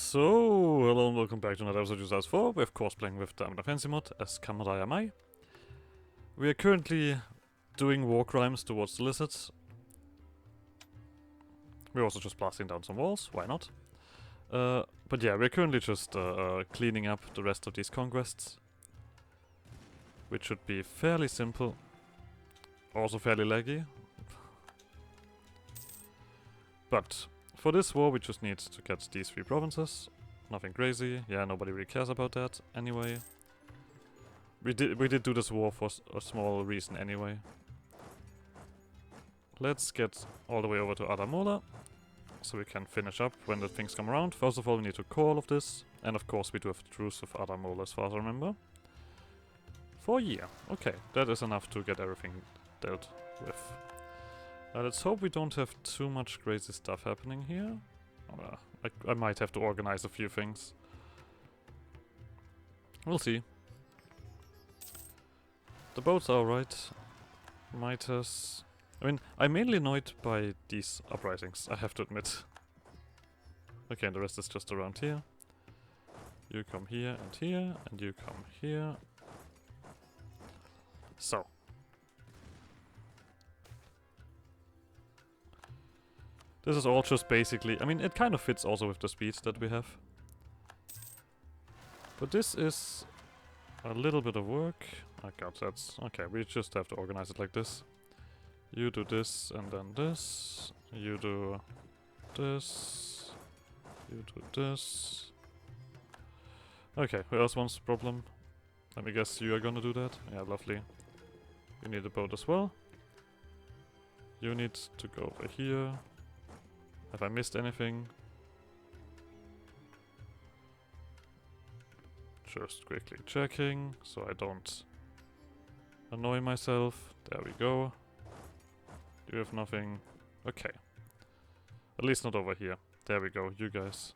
So, hello and welcome back to another episode of EU4. We're of course playing with the Anbennar fancy mod as Kamaraya Mai. We are currently doing war crimes towards the lizards. We're also just blasting down some walls, why not? But yeah, we're currently just cleaning up the rest of these conquests. Which should be fairly simple. Also fairly laggy. But for this war we just need to get these 3 provinces. Nothing crazy. Yeah, nobody really cares about that anyway. We did do this war for a small reason anyway. Let's get all the way over to Adamola, so we can finish up when the things come around. First of all, we need to core all of this, and of course we do have the truce with Adamola as far as I remember. For a year. Okay, that is enough to get everything dealt with. Let's hope we don't have too much crazy stuff happening here. I might have to organize a few things. We'll see. The boats are alright. Mitas. I mean, I'm mainly annoyed by these uprisings, I have to admit. Okay, and the rest is just around here. You come here, and you come here. So. This is all just basically... I mean, it kind of fits also with the speed that we have. But this is a little bit of work. Oh god, that's... Okay, we just have to organize it like this. You do this, and then this. You do this. You do this. Okay, who else wants a problem? Let me guess you are gonna do that. Yeah, lovely. You need a boat as well. You need to go over here. Have I missed anything? Just quickly checking, so I don't annoy myself. There we go. You have nothing. Okay. At least not over here. There we go, you guys.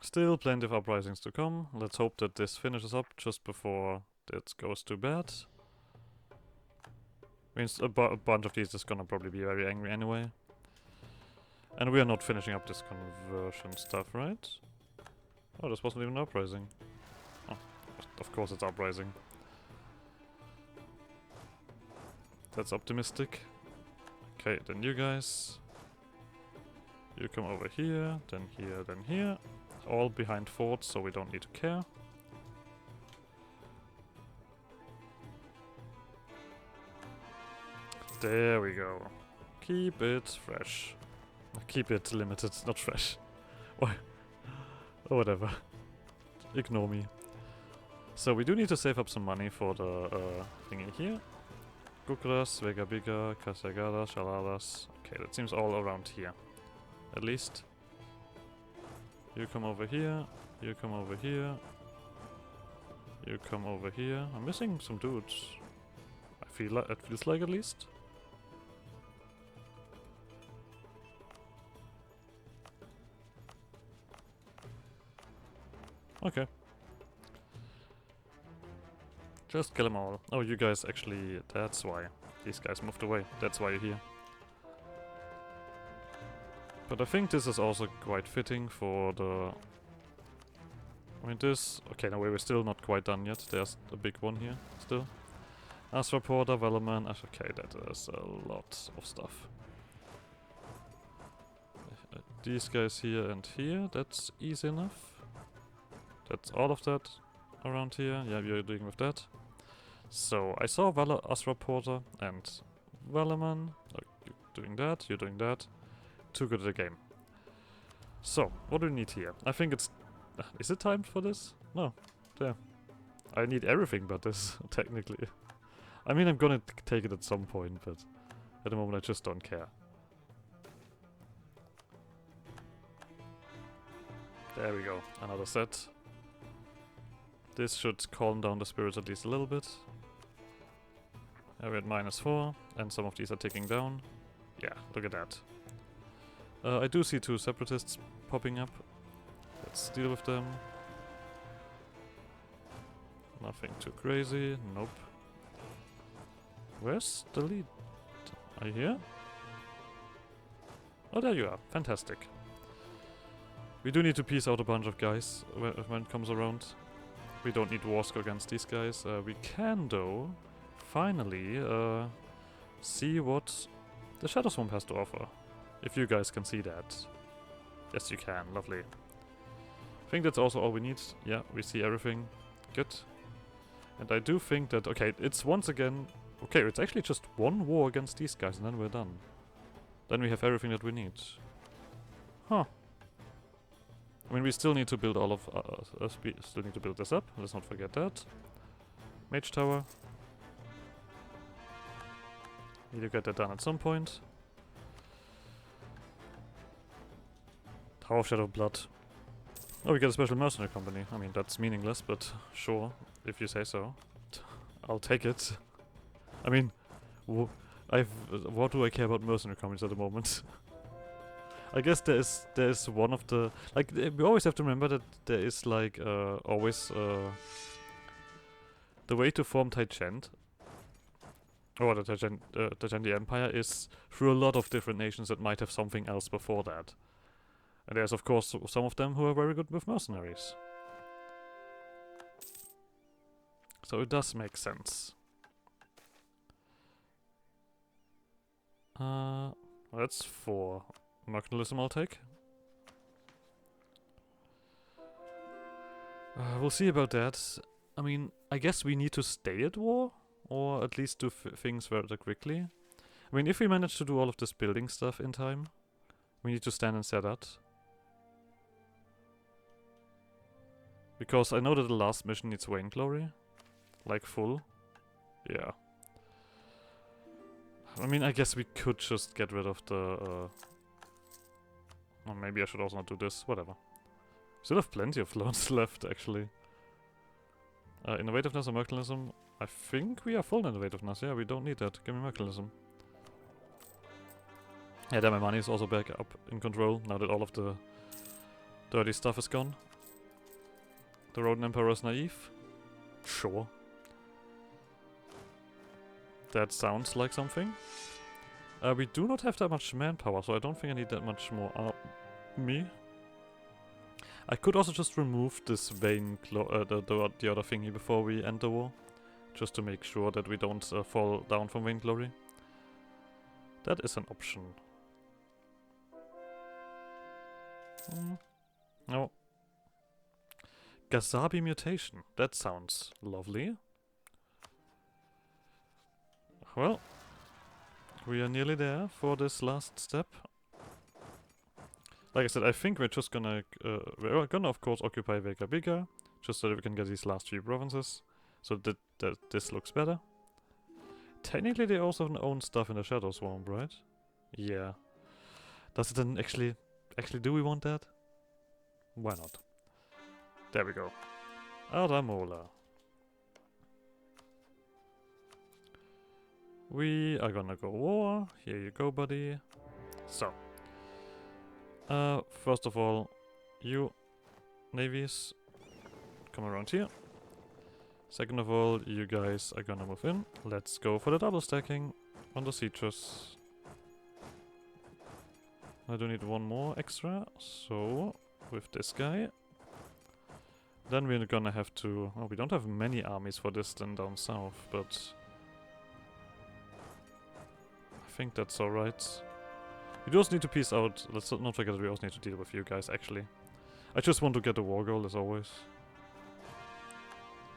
Still plenty of uprisings to come. Let's hope that this finishes up just before it goes too bad. Means a bunch of these is gonna probably be very angry anyway. And we are not finishing up this conversion stuff, right? Oh, this wasn't even an uprising. Oh, of course it's uprising. That's optimistic. Okay, then you guys. You come over here, then here, then here. All behind forts, so we don't need to care. There we go. Keep it fresh. Keep it limited, not fresh. Why? Or whatever. Ignore me. So we do need to save up some money for the thingy here. Gukras, Vegabiga, Kasagadas, Shaladas. Okay, that seems all around here. At least. You come over here. You come over here. You come over here. I'm missing some dudes. I feel like it feels like at least. Okay. Just kill them all. Oh, you guys actually... That's why. These guys moved away. That's why you're here. But I think this is also quite fitting for the... I mean this... Okay, no, we're still not quite done yet. There's a big one here, still. Asraporta, Velaman... Okay, that is a lot of stuff. These guys here and here, that's easy enough. That's all of that around here. Yeah, we are doing with that. So, I saw Asraporta and Velaman. You're doing that, you're doing that. Too good at the game. So, what do we need here? I think it's... is it timed for this? No. There. I need everything but this, technically. I mean, I'm gonna take it at some point, but at the moment I just don't care. There we go. Another set. This should calm down the spirits at least a little bit. We're at -4, and some of these are ticking down. Yeah, look at that. I do see 2 separatists popping up. Let's deal with them. Nothing too crazy. Nope. Where's the lead? Are you here? Oh, there you are. Fantastic. We do need to piece out a bunch of guys when it comes around. We don't need wars against these guys. We can, though, finally see what the Shadow Swamp has to offer. If you guys can see that. Yes, you can. Lovely. I think that's also all we need. Yeah, we see everything. Good. And I do think that... Okay, it's once again... Okay, it's actually just one war against these guys and then we're done. Then we have everything that we need. Huh. I mean, we still need to build all of... we still need to build this up. Let's not forget that. Mage Tower. Need to get that done at some point. Tower of Shadow Blood. Oh, we get a special mercenary company. I mean, that's meaningless, but sure, if you say so. I'll take it. I mean, what do I care about mercenary companies at the moment? I guess there's one of the... Like, we always have to remember that there is, like, always, the way to form Taichent, or the Taichendi Empire, is through a lot of different nations that might have something else before that. And there's, of course, some of them who are very good with mercenaries. So it does make sense. That's 4. Mercantilism I'll take. We'll see about that. I mean, I guess we need to stay at war, or at least do things very quickly. I mean, if we manage to do all of this building stuff in time, we need to stand and set that. Because I know that the last mission needs Vainglory. Like full. Yeah. I mean, I guess we could just get rid of the... Or maybe I should also not do this. Whatever. Still have plenty of loans left, actually. Innovativeness or mercantilism? I think we are full innovativeness. Yeah, we don't need that. Give me mercantilism. Yeah, then my money is also back up in control now that all of the dirty stuff is gone. The Rodent Emperor is naive? Sure. That sounds like something. We do not have that much manpower, so I don't think I need that much more army. I could also just remove this vein, the other thingy before we end the war. Just to make sure that we don't fall down from Vainglory. That is an option. No. Gazabi mutation. That sounds lovely. Well, we are nearly there for this last step. Like I said, I think we're just gonna... we're gonna, of course, occupy Vega Biga, just so that we can get these last few provinces, so that this looks better. Technically, they also own stuff in the Shadow Swamp, right? Yeah. Does it then actually... do we want that? Why not? There we go. Adamola. We are gonna go war. Here you go, buddy. So. First of all, you navies, come around here. Second of all, you guys are gonna move in. Let's go for the double stacking on the sieges. I do need one more extra, so with this guy. Then we're gonna have to... Oh, we don't have many armies for this then down south, but... I think that's alright. We do also need to piece out... Let's not forget that we also need to deal with you guys, actually. I just want to get the war goal, as always.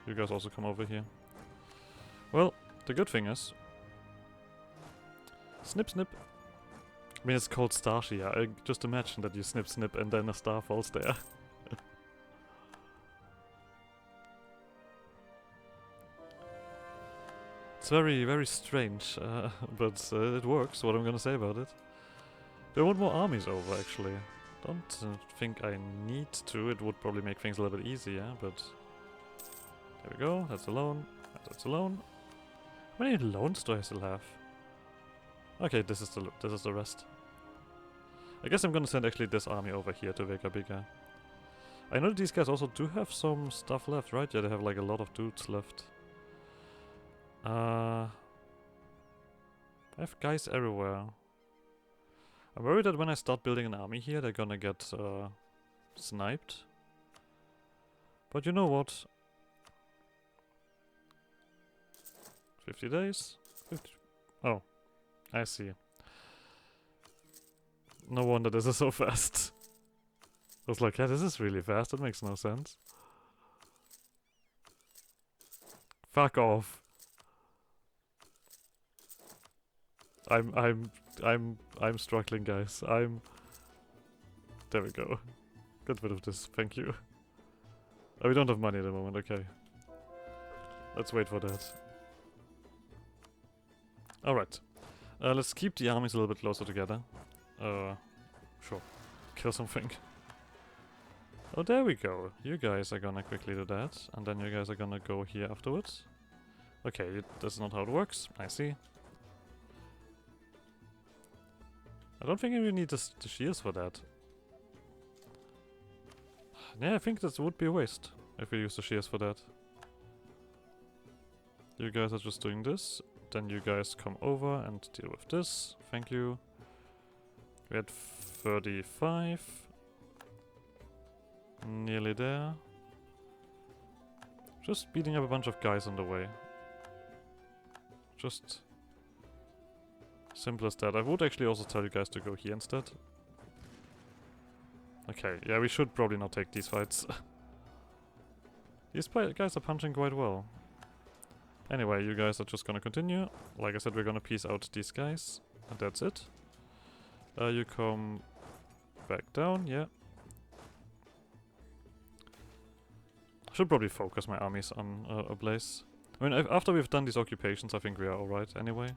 You guys also come over here. Well, the good thing is... Snip, snip. I mean, it's called Starshia. I just imagine that you snip, snip, and then a star falls there. It's very, very strange, but it works, what I'm gonna say about it. Do I want more armies over, actually? Don't think I need to. It would probably make things a little bit easier, but... There we go, that's a loan. That's a loan. How many loans do I still have? Okay, this is the rest. I guess I'm gonna send actually this army over here to Vega Biga. I know that these guys also do have some stuff left, right? Yeah, they have like a lot of dudes left. I have guys everywhere. I'm worried that when I start building an army here, they're gonna get sniped. But you know what? 50 days? 50. Oh, I see. No wonder this is so fast. I was like, yeah, this is really fast. It makes no sense. Fuck off. I'm struggling, guys. There we go. Get rid of this. Thank you. Oh, we don't have money at the moment. Okay. Let's wait for that. Alright. Let's keep the armies a little bit closer together. Sure. Kill something. Oh, there we go. You guys are gonna quickly do that. And then you guys are gonna go here afterwards. Okay, that's not how it works. I see. I don't think we need the shears for that. Yeah, I think that would be a waste if we use the shears for that. You guys are just doing this. Then you guys come over and deal with this. Thank you. We had 35. Nearly there. Just beating up a bunch of guys on the way. Just simple as that. I would actually also tell you guys to go here instead. Okay, yeah, we should probably not take these fights. These guys are punching quite well. Anyway, you guys are just gonna continue. Like I said, we're gonna piece out these guys. And that's it. You come back down, yeah. Should probably focus my armies on a place. I mean, after we've done these occupations, I think we are alright anyway.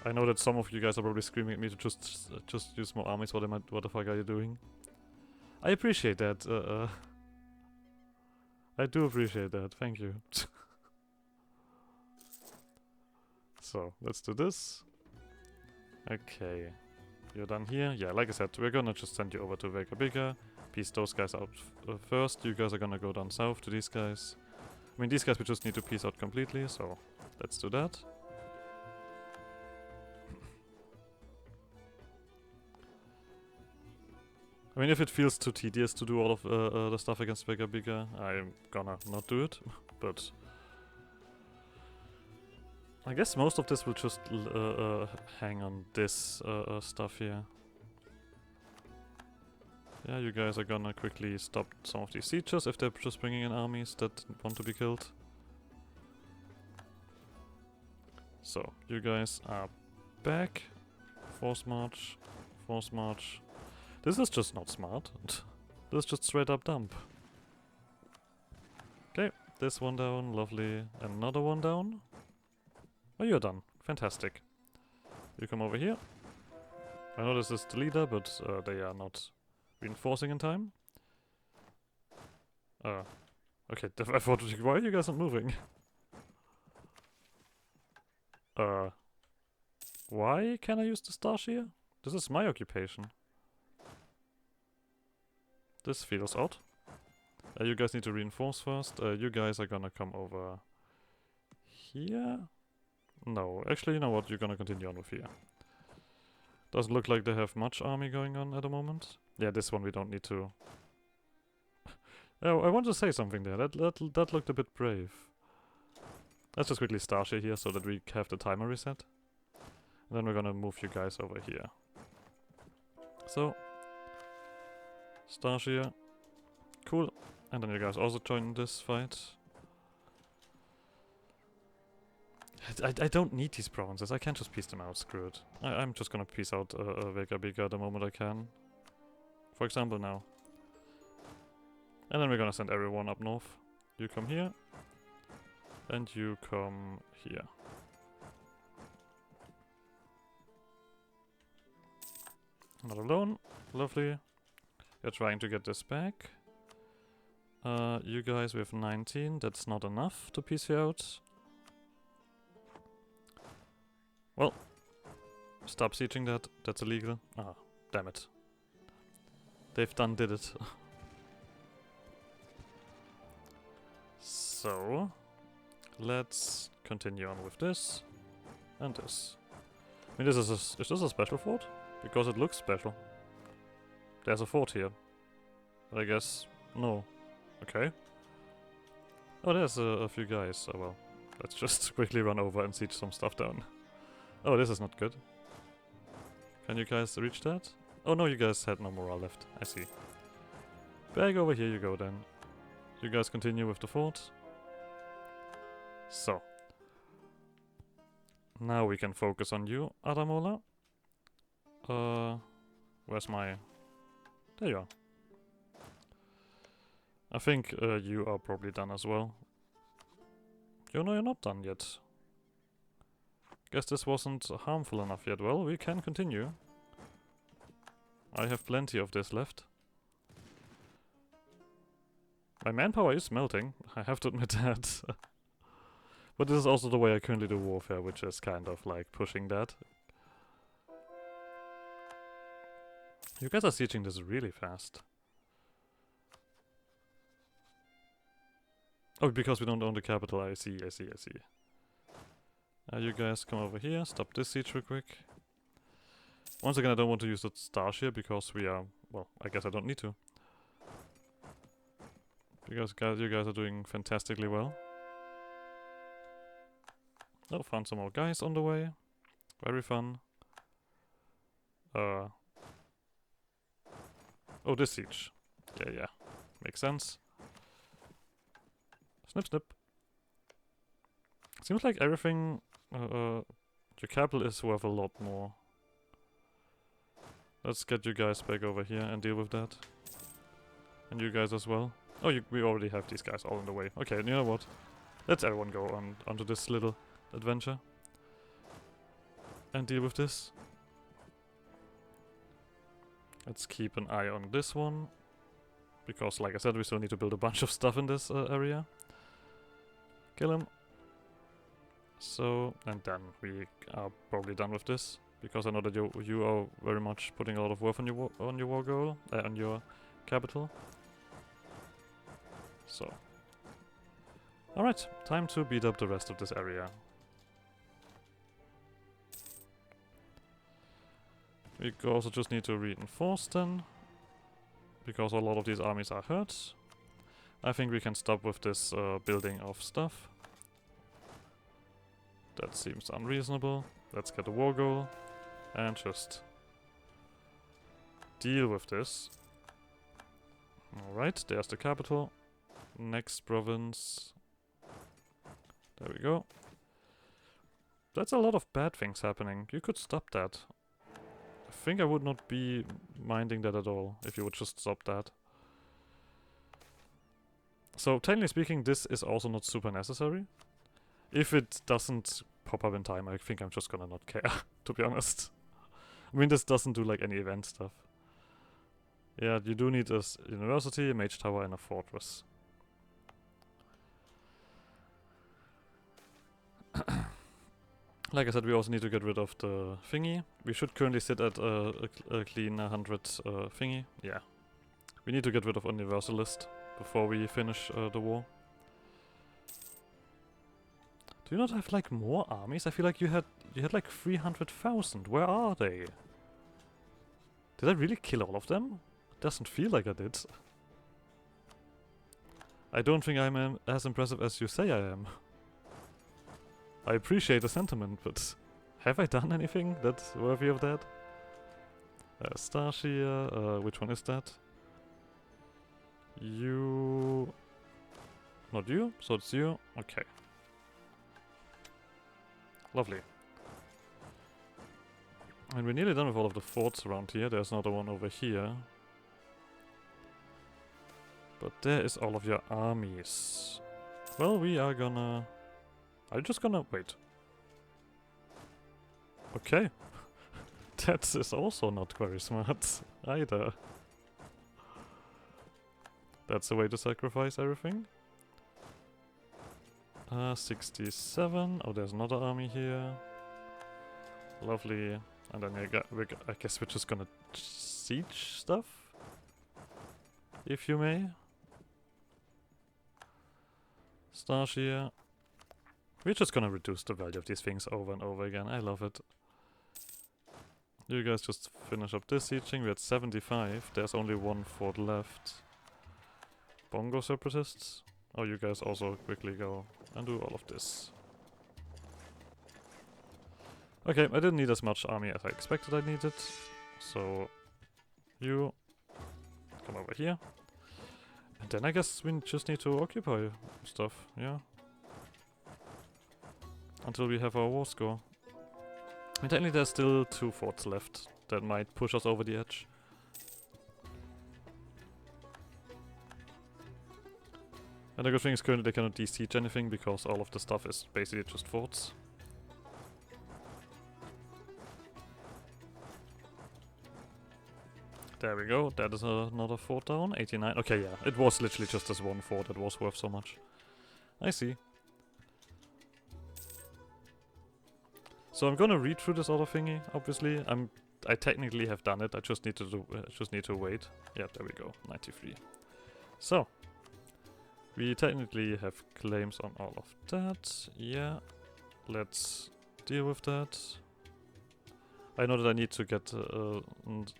I know that some of you guys are probably screaming at me to just use more armies. What the fuck are you doing? I appreciate that. I do appreciate that. Thank you. So, let's do this. Okay. You're done here. Yeah, like I said, we're gonna just send you over to Vega Bigger. Piece those guys out first. You guys are gonna go down south to these guys. I mean, these guys we just need to piece out completely, so let's do that. I mean, if it feels too tedious to do all of the stuff against Vega Bigger, I'm gonna not do it, but I guess most of this will just hang on this stuff here. Yeah, you guys are gonna quickly stop some of these sieges if they're just bringing in armies that want to be killed. So, you guys are back. Force march. Force march. This is just not smart. This is just straight up dump. Okay, this one down, lovely. Another one down. Oh, you're done. Fantastic. You come over here. I know this is the leader, but they are not reinforcing in time. Okay, I thought, why are you guys not moving? Why can I use the star shear? This is my occupation. This feels odd. You guys need to reinforce first. You guys are gonna come over here. No, actually, you know what? You're gonna continue on with here. Doesn't look like they have much army going on at the moment. Yeah, this one we don't need to. Oh, I want to say something there. That looked a bit brave. Let's just quickly starshare here so that we have the timer reset. And then we're gonna move you guys over here. So, starshare. Cool. And then you guys also join this fight. I don't need these provinces. I can't just piece them out. Screw it. I'm just gonna piece out Vega Bigger the moment I can. For example, now. And then we're gonna send everyone up north. You come here. And you come here. Not alone. Lovely. You're trying to get this back. You guys with 19. That's not enough to piece you out. Well, stop sieging that. That's illegal. Ah, damn it. They've did it. So, Let's continue on with this. And this. I mean, is this a special fort? Because it looks special. There's a fort here. But I guess... no. Okay. Oh, there's a few guys. Oh well. Let's just quickly run over and siege some stuff down. Oh, this is not good. Can you guys reach that? Oh no, you guys had no morale left. I see. Back over here you go then. You guys continue with the fort. So. Now we can focus on you, Adamola. Where's my... there you are. I think you are probably done as well. You know you're not done yet. Guess this wasn't harmful enough yet. Well, we can continue. I have plenty of this left. My manpower is melting, I have to admit that. But this is also the way I currently do warfare, which is kind of like pushing that. You guys are sieging this really fast. Oh, because we don't own the capital. I see. You guys come over here, stop this siege real quick. Once again, I don't want to use that stars here because we are... well, I guess I don't need to. Because you guys are doing fantastically well. Oh, found some more guys on the way. Very fun. Oh, this siege. Yeah. Makes sense. Snip, snip. Seems like everything... your capital is worth a lot more. Let's get you guys back over here and deal with that. And you guys as well. Oh, we already have these guys all on the way. Okay, you know what? Let's everyone go onto this little adventure. And deal with this. Let's keep an eye on this one. Because, like I said, we still need to build a bunch of stuff in this area. Kill him. So, and then we are probably done with this. Because I know that you are very much putting a lot of work on your war goal, on your capital. So. Alright, time to beat up the rest of this area. We also just need to reinforce then. Because a lot of these armies are hurt. I think we can stop with this building of stuff. That seems unreasonable. Let's get a war goal. And just deal with this. Alright, there's the capital. Next province. There we go. That's a lot of bad things happening. You could stop that. I think I would not be minding that at all if you would just stop that. So, technically speaking, this is also not super necessary. If it doesn't pop up in time, I think I'm just gonna not care, to be honest. I mean, this doesn't do like any event stuff. Yeah, you do need a university, a mage tower, and a fortress. Like I said, we also need to get rid of the thingy. We should currently sit at a clean 100 thingy. Yeah. We need to get rid of Universalist before we finish the war. Do you not have like more armies? I feel like you had like 300,000. Where are they? Did I really kill all of them? Doesn't feel like I did. I don't think I'm as impressive as you say I am. I appreciate the sentiment, but have I done anything that's worthy of that? Starshia, which one is that? You... not you? So it's you? Okay. Lovely. And we're nearly done with all of the forts around here. There's another one over here. But there is all of your armies. Well, we are gonna... are you just gonna... wait. Okay. That is also not very smart either. That's a way to sacrifice everything. 67. Oh, there's another army here. Lovely. And then I guess we're just gonna siege stuff, if you may. Starshia. We're just gonna reduce the value of these things over and over again. I love it. You guys just finish up this sieging. We're at 75. There's only one fort left. Bongo separatists. Oh, you guys also quickly go and do all of this. Okay, I didn't need as much army as I expected I needed. So, you come over here. And then I guess we just need to occupy stuff, yeah. Until we have our war score. And technically there's still 2 forts left that might push us over the edge. And the good thing is currently they cannot de-siege anything because all of the stuff is basically just forts. There we go, that is another fort down, 89. Okay, yeah, it was literally just this one fort that was worth so much. I see. So I'm gonna read through this other thingy, obviously. I technically have done it, I just need to wait. Yeah, there we go, 93. So, we technically have claims on all of that. Yeah, let's deal with that. I know that I need to get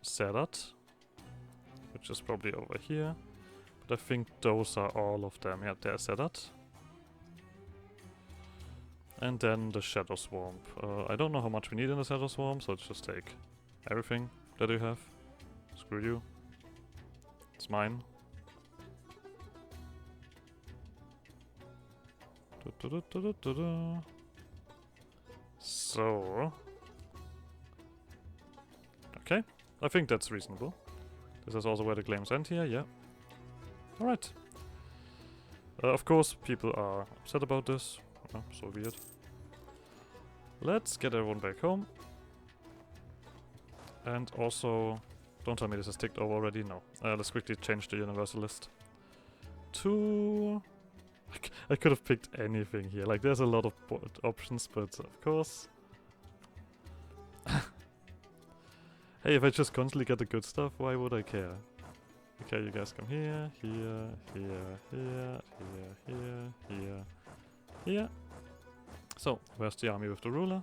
Sedat, which is probably over here. But I think those are all of them. Yeah, there's Sedat. And then the Shadow Swamp. I don't know how much we need in the Shadow Swamp, so let's just take everything that you have. Screw you. It's mine. So... Okay, I think that's reasonable. This is also where the claims end here, yeah. Alright. Of course, people are upset about this. Oh, so weird. Let's get everyone back home. And also... Don't tell me this is ticked over already, no. Let's quickly change the Universalist to... I could have picked anything here. Like, there's a lot of options, but of course... Hey, if I just constantly get the good stuff, why would I care? Okay, you guys come here, here, here, here, here, here, here. So, where's the army with the ruler?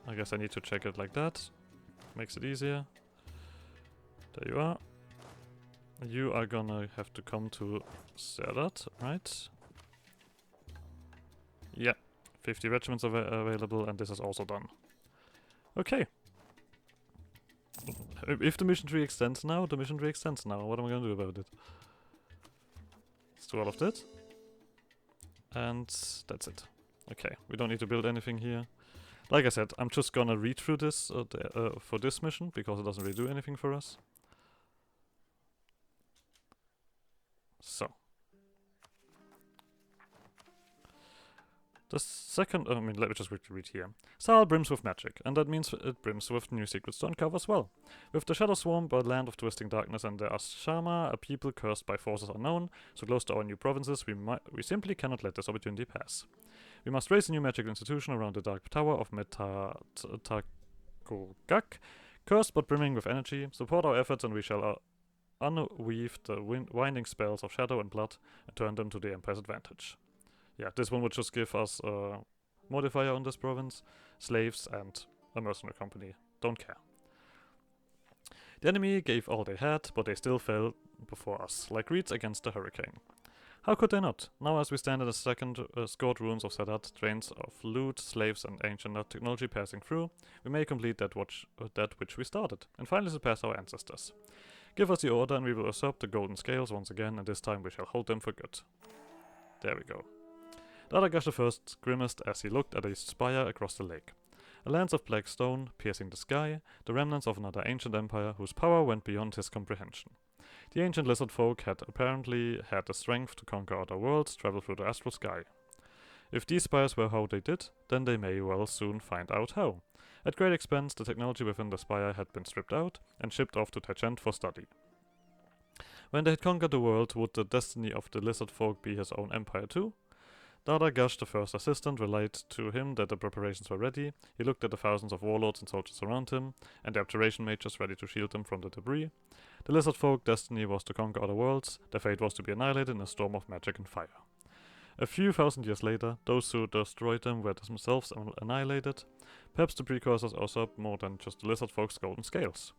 I guess I need to check it like that. Makes it easier. There you are. You are gonna have to come to Sedat, right? Yeah, 50 regiments available, and this is also done. Okay. If the mission tree extends now, the mission tree extends now. What am I gonna do about it? Let's do all of that. And that's it. Okay, we don't need to build anything here. Like I said, I'm just gonna read through this for this mission, because it doesn't really do anything for us. So. The second, let me just quickly read here. Saal brims with magic, and that means it brims with new secrets to uncover as well. With the Shadow Swamp, a land of twisting darkness, and the Ashama, a people cursed by forces unknown, so close to our new provinces, we simply cannot let this opportunity pass. We must raise a new magical institution around the Dark Tower of Metatagogak, cursed but brimming with energy. Support our efforts, and we shall unweave the winding spells of shadow and blood and turn them to the Empire's advantage. Yeah, this one would just give us a modifier on this province, slaves, and a mercenary company. Don't care. The enemy gave all they had, but they still fell before us, like reeds against a hurricane. How could they not? Now as we stand in the second scored ruins of Sedat, trains of loot, slaves, and ancient technology passing through, we may complete that which we started, and finally surpass our ancestors. Give us the order and we will usurp the golden scales once again, and this time we shall hold them for good. There we go. Dadagash I grimaced as he looked at a spire across the lake. A lance of black stone, piercing the sky, the remnants of another ancient empire whose power went beyond his comprehension. The ancient lizard folk had apparently had the strength to conquer other worlds, travel through the astral sky. If these spires were how they did, then they may well soon find out how. At great expense, the technology within the spire had been stripped out and shipped off to Tachent for study. When they had conquered the world, would the destiny of the lizard folk be his own empire too? Dadagash, the first assistant, relayed to him that the preparations were ready. He looked at the thousands of warlords and soldiers around him, and the abjuration mages ready to shield them from the debris. The lizard folk destiny was to conquer other worlds, their fate was to be annihilated in a storm of magic and fire. A few thousand years later, those who destroyed them were themselves annihilated. Perhaps the precursors also up more than just the lizard folk's golden scales.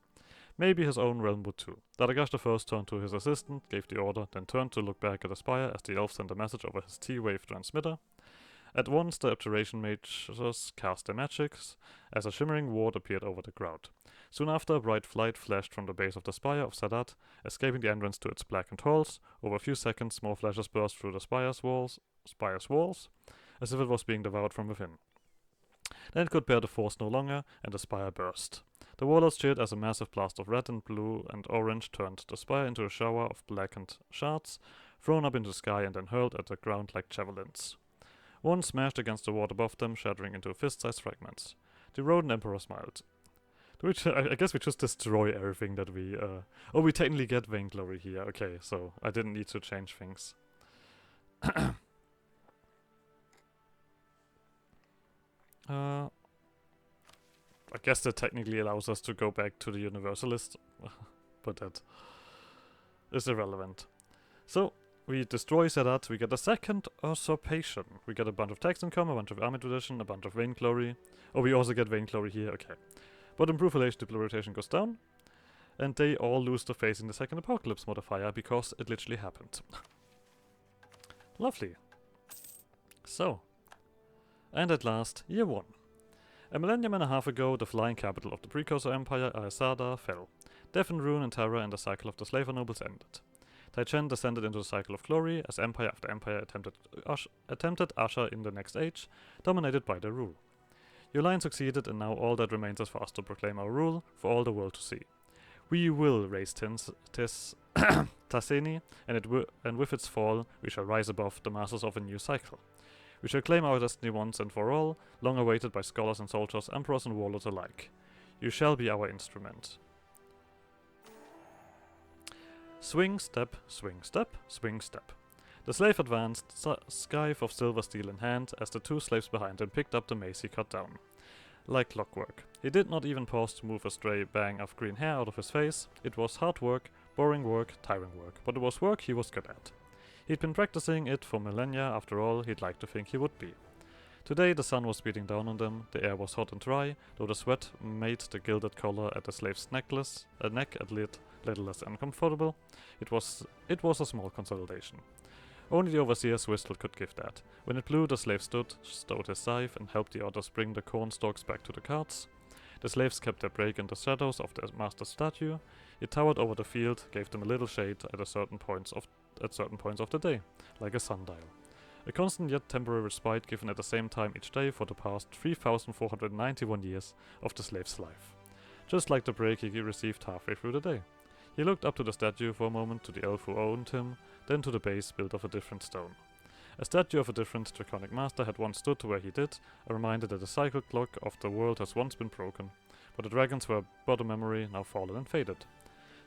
Maybe his own realm would too. Dadagosh I turned to his assistant, gave the order, then turned to look back at the spire as the elf sent a message over his T-wave transmitter. At once the abjuration mages cast their magics, as a shimmering ward appeared over the crowd. Soon after, a bright light flashed from the base of the spire of Sadat, escaping the entrance to its blackened halls. Over a few seconds, more flashes burst through the spire's walls, as if it was being devoured from within. Then it could bear the force no longer, and the spire burst. The warlords cheered as a massive blast of red and blue and orange turned the spire into a shower of blackened shards, thrown up into the sky and then hurled at the ground like javelins. One smashed against the ward above them, shattering into fist-sized fragments. The rodent emperor smiled. I guess we just destroy everything that we... Oh, we technically get vainglory here. Okay, so I didn't need to change things. I guess that technically allows us to go back to the Universalist, but that is irrelevant. So, we destroy Sadat, we get a second usurpation. We get a bunch of tax income, a bunch of army tradition, a bunch of vainglory. Oh, we also get vainglory here, okay. But improve relationship rotation goes down, and they all lose their face in the second apocalypse modifier because it literally happened. Lovely. So, and at last, year 1. A millennium and a half ago, the flying capital of the precursor empire, Aesada, fell. Death and ruin and terror and the cycle of the slaver nobles ended. Taichen descended into the cycle of glory as empire after empire attempted usher in the next age, dominated by their rule. Your line succeeded, and now all that remains is for us to proclaim our rule for all the world to see. We will raise Taseni, and with its fall, we shall rise above the masters of a new cycle. We shall claim our destiny once and for all, long awaited by scholars and soldiers, emperors and warlords alike. You shall be our instrument. Swing, step, swing, step, swing, step. The slave advanced, scythe of silver steel in hand, as the two slaves behind him picked up the mace he cut down. Like clockwork. He did not even pause to move a stray bang of green hair out of his face. It was hard work, boring work, tiring work, but it was work he was good at. He'd been practicing it for millennia, after all, he'd like to think he would be. Today the sun was beating down on them, the air was hot and dry, though the sweat made the gilded collar at the slave's neck a little less uncomfortable. It was a small consolidation. Only the overseer's whistle could give that. When it blew, the slave stowed his scythe, and helped the others bring the corn stalks back to the carts. The slaves kept their break in the shadows of their master's statue. It towered over the field, gave them a little shade at certain points of the day, like a sundial. A constant yet temporary respite given at the same time each day for the past 3,491 years of the slave's life. Just like the break he received halfway through the day. He looked up to the statue for a moment, to the elf who owned him, then to the base built of a different stone. A statue of a different draconic master had once stood where he did, a reminder that the cycle clock of the world has once been broken, but the dragons were but a memory, now fallen and faded.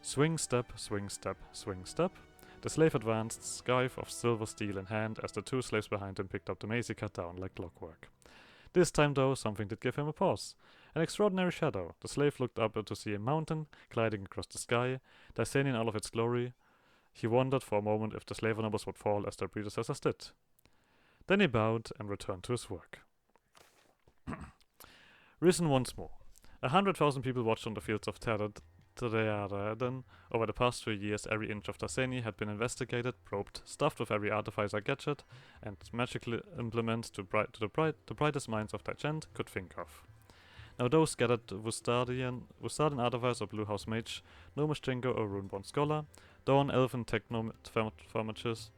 Swing, step, swing, step, swing, step. The slave advanced, scythe of silver steel in hand, as the two slaves behind him picked up the mace he cut down like clockwork. This time, though, something did give him a pause. An extraordinary shadow. The slave looked up to see a mountain gliding across the sky, Daiseni in all of its glory. He wondered for a moment if the slave nobles would fall as their predecessors did. Then he bowed and returned to his work. Risen once more. 100,000 people watched on the fields of Tereaden. Over the past 3 years, every inch of Daiseni had been investigated, probed, stuffed with every artificer gadget, and magical implement the brightest minds of Taichent could think of. Now those scattered Wustadian artificer or Blue House Mage, Gnomish Jingo or Runeborn Scholar, Dawn Elven Technomaturgist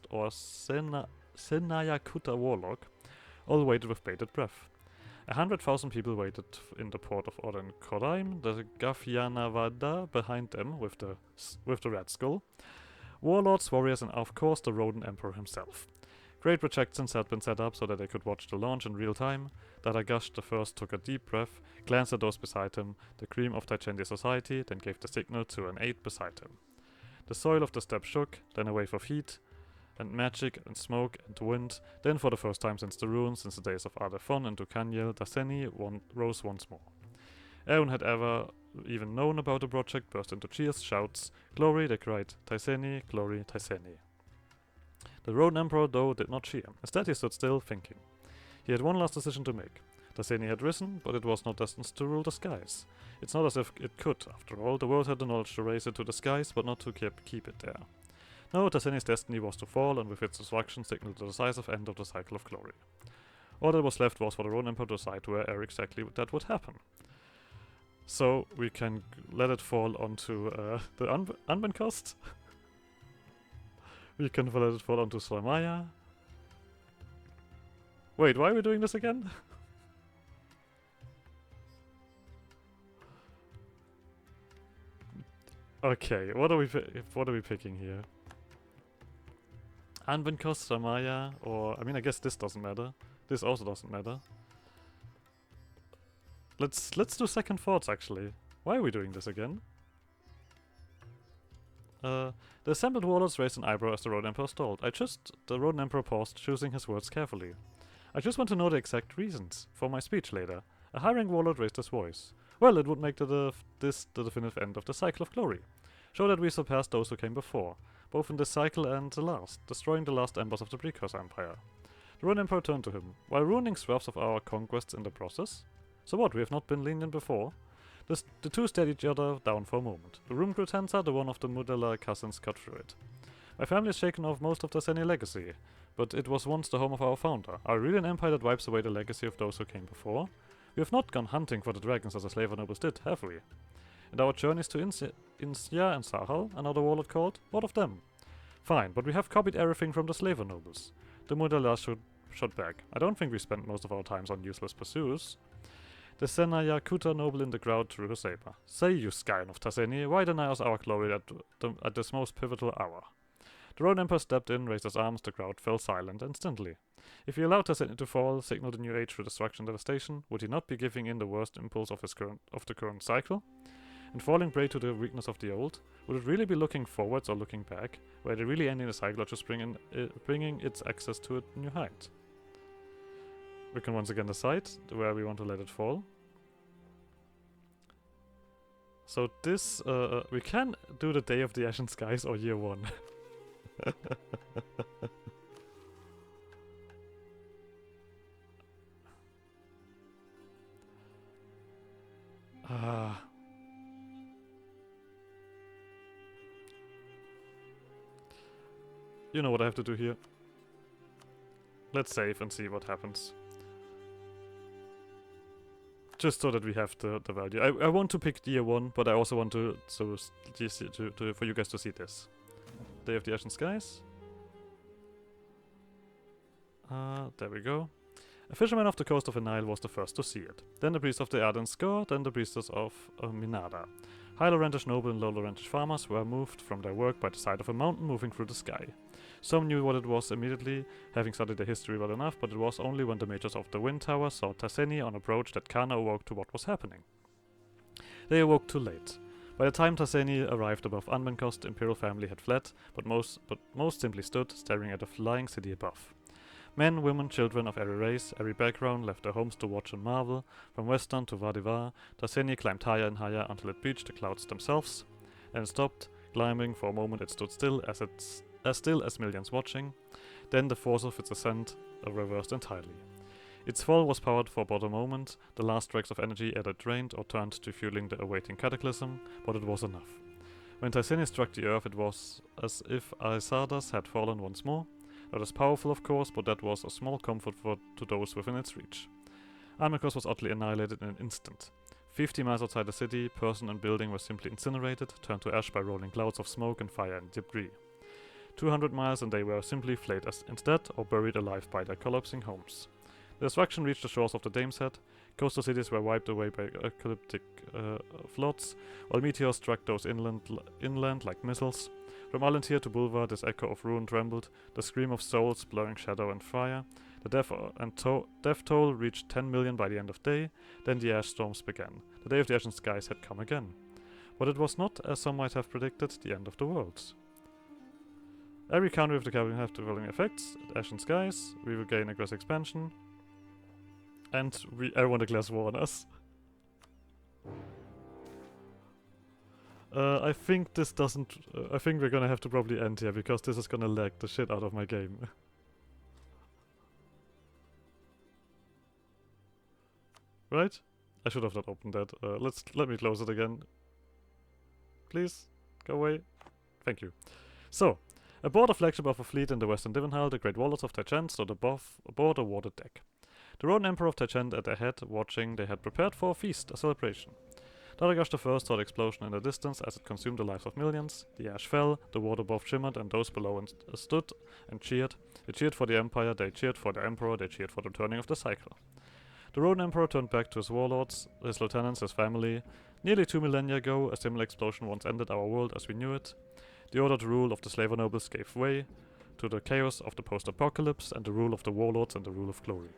or Senayakuta Warlock, all waited with bated breath. 100,000 people waited in the port of Oden Koraim, the Gafyanavada behind them with the red skull, warlords, warriors, and of course the rodent emperor himself. Great projections had been set up so that they could watch the launch in real time. Dadagosh the first took a deep breath, glanced at those beside him, the cream of Taichendi society, then gave the signal to an aide beside him. The soil of the steppe shook, then a wave of heat, and magic, and smoke, and wind, then for the first time since the ruins, since the days of Ardefon and Tukanyel, Daiseni rose once more. Everyone had ever even known about the project burst into cheers, shouts, "Glory!" They cried, "Taiseni, glory, Taiseni." The Ronin Emperor, though, did not cheer. Instead, he stood still, thinking. He had one last decision to make. Taseni had risen, but it was not destined to rule the skies. It's not as if it could, after all. The world had the knowledge to raise it to the skies, but not to keep it there. No, Taseni's destiny was to fall, and with its destruction signaled the decisive end of the cycle of glory. All that was left was for the Ronin Emperor to decide where exactly that would happen. So, we can let it fall onto the Anbennar. We can let it fall onto Slamaya. Wait, why are we doing this again? Okay, what are we picking here? Anbennar, Slamaya, or I mean, I guess this doesn't matter. This also doesn't matter. Let's do second thoughts actually. Why are we doing this again? The assembled warlords raised an eyebrow as the Ronin Emperor stalled. The Ronin Emperor paused, choosing his words carefully. I just want to know the exact reasons for my speech later. A high-rank warlord raised his voice. Well, it would make this the definitive end of the cycle of glory. Show that we surpassed those who came before, both in this cycle and the last, destroying the last embers of the Precursor Empire. The Ronin Emperor turned to him, while ruining swaths of our conquests in the process. So what, we have not been lenient before? The two stared each other down for a moment. The room grew tenser, the one of the Mudala cousins cut through it. My family has shaken off most of the Seni legacy, but it was once the home of our founder. Are we really an empire that wipes away the legacy of those who came before? We have not gone hunting for the dragons as the slaver nobles did, have we? And our journeys to Insya and Sahal, another warlord called? What of them? Fine, but we have copied everything from the slaver nobles. The Mudala shot back. I don't think we spent most of our times on useless pursuits. The Senaya Kuta noble in the crowd drew her saber. Say, you scion of Taseni, why deny us our glory at this most pivotal hour? The Ronin Emperor stepped in, raised his arms, the crowd fell silent instantly. If he allowed Taseni to fall, signal the new age through destruction and devastation, would he not be giving in the worst impulse of the current cycle? And falling prey to the weakness of the old? Would it really be looking forwards or looking back? Were they really ending the cycle or just bringing its access to a new height? We can once again decide where we want to let it fall. So this, we can do the Day of the Ashen Skies or Year 1. You know what I have to do here. Let's save and see what happens. Just so that we have the value. I want to pick year 1, but I also want to for you guys to see this. Day of the Ashen Skies. There we go. A fisherman off the coast of the Nile was the first to see it. Then the priest of the Arden Skor, then the priestess of Minada. High Laurentish noble and low Laurentish farmers were moved from their work by the sight of a mountain moving through the sky. Some knew what it was immediately, having studied the history well enough, but it was only when the mages of the Wind Tower saw Taseni on approach that Kana awoke to what was happening. They awoke too late. By the time Taseni arrived above Anbennar, the imperial family had fled, but most simply stood, staring at the flying city above. Men, women, children of every race, every background left their homes to watch and marvel. From Western to Vadivar, Taseni climbed higher and higher until it reached the clouds themselves. Then it stopped. Climbing for a moment it stood still as millions watching. Then the force of its ascent reversed entirely. Its fall was powered for but a moment. The last dregs of energy either drained or turned to fueling the awaiting cataclysm, but it was enough. When Taseni struck the earth, it was as if Aisadas had fallen once more. Not as powerful, of course, but that was a small comfort to those within its reach. Anbennar was utterly annihilated in an instant. 50 miles outside the city, person and building were simply incinerated, turned to ash by rolling clouds of smoke and fire and debris. 200 miles and they were simply flayed instead or buried alive by their collapsing homes. The destruction reached the shores of the Dameshead. Coastal cities were wiped away by apocalyptic floods, while meteors struck those inland like missiles. From Alentir to Bulvar, this echo of ruin trembled, the scream of souls blurring shadow and fire. The death toll reached 10 million by the end of day, then the ash storms began. The Day of the Ashen Skies had come again. But it was not, as some might have predicted, the end of the world. Every country of the capital have the following effects: the Ashen Skies, we will gain aggressive expansion, and everyone declares war on us. I think this doesn't... I think we're gonna have to probably end here, because this is gonna lag the shit out of my game. Right? I should have not opened that. Let me close it again. Please, go away. Thank you. So, aboard a flagship of a fleet in the Western Divenhall, the Great Warlords of Taichent stood aboard a watered deck. The Ronin Emperor of Taichent at their head, watching, they had prepared for a feast, a celebration. Darigash I saw the explosion in the distance as it consumed the lives of millions. The ash fell, the water above shimmered, and those below stood and cheered. They cheered for the Empire, they cheered for the Emperor, they cheered for the turning of the cycle. The Ronin Emperor turned back to his warlords, his lieutenants, his family. Nearly 2 millennia ago, a similar explosion once ended our world as we knew it. The ordered rule of the slaver nobles gave way to the chaos of the post-apocalypse and the rule of the warlords and the rule of glory.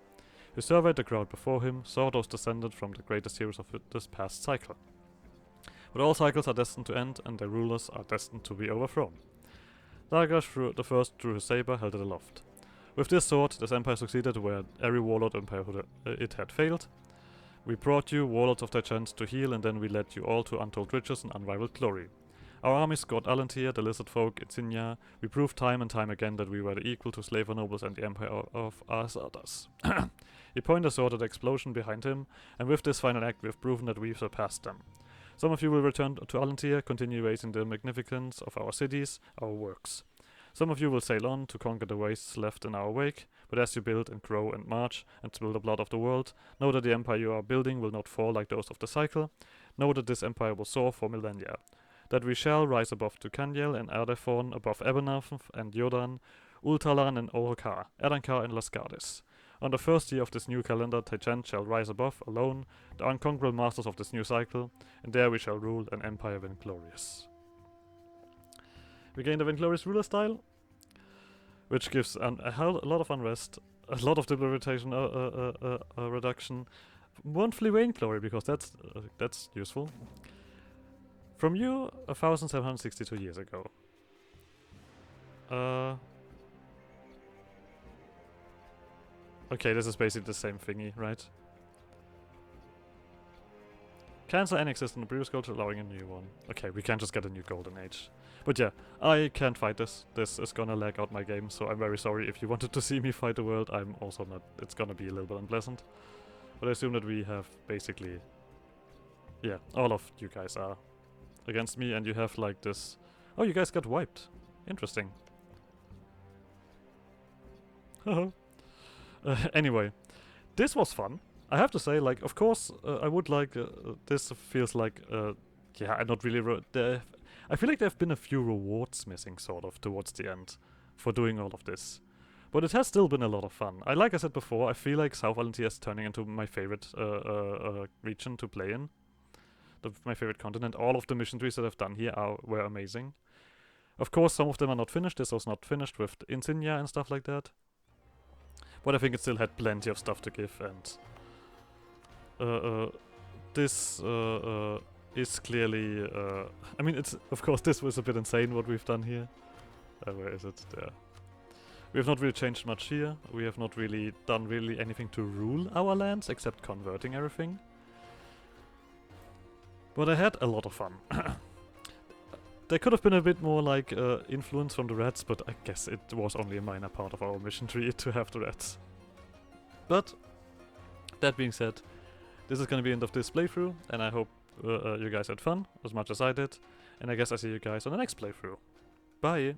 He surveyed the crowd before him, saw those descended from the greatest heroes of this past cycle. But all cycles are destined to end, and their rulers are destined to be overthrown. Darigash the first drew his saber, held it aloft. With this sword, this empire succeeded where every warlord empire it had failed. We brought you, warlords of Taichent, to heal, and then we led you all to untold riches and unrivaled glory. Our armies scored Alantir, the lizard folk, Itzinia. We proved time and time again that we were the equal to slaver nobles and the empire of us others. He pointed a sword at the explosion behind him, and with this final act we have proven that we've surpassed them. Some of you will return to Alantir, continue raising the magnificence of our cities, our works. Some of you will sail on to conquer the wastes left in our wake, but as you build and grow and march and spill the blood of the world, know that the empire you are building will not fall like those of the cycle. Know that this empire will soar for millennia. That we shall rise above Tukanyel and Ardefon, above Anbennar and Yodan, Ultalan and Orokar, Erdankar and Lascardis. On the first year of this new calendar, Taichent shall rise above, alone, the unconquerable masters of this new cycle, and there we shall rule an empire vainglorious. We gain the vainglorious ruler style, which gives a lot of unrest, a lot of debilitation reduction, monthly vainglory, because that's useful. From you, 1762 years ago. Okay, this is basically the same thingy, right? Cancel any existing previous culture, allowing a new one. Okay, we can't just get a new golden age. But yeah, I can't fight this. This is gonna lag out my game, so I'm very sorry if you wanted to see me fight the world. I'm also not... It's gonna be a little bit unpleasant. But I assume that we have basically... Yeah, all of you guys are against me, and you have like this... Oh, you guys got wiped. Interesting. Anyway, this was fun. I have to say, like, of course, I would like... this feels like... yeah, I'm not really... I feel like there have been a few rewards missing, sort of, towards the end for doing all of this. But it has still been a lot of fun. Like I said before, I feel like South Alantir is turning into my favorite region to play in. My favorite continent. All of the mission trees that I've done here were amazing. Of course, some of them are not finished. This was not finished with Insignia and stuff like that. But I think it still had plenty of stuff to give, and this is clearly... I mean, it's... Of course, this was a bit insane what we've done here. Where is it? There. We have not really changed much here. We have not really done anything to rule our lands, except converting everything. But I had a lot of fun. There could have been a bit more, like, influence from the rats, but I guess it was only a minor part of our mission tree to have the rats. But, that being said, this is gonna be the end of this playthrough, and I hope you guys had fun, as much as I did, and I guess I see you guys on the next playthrough. Bye!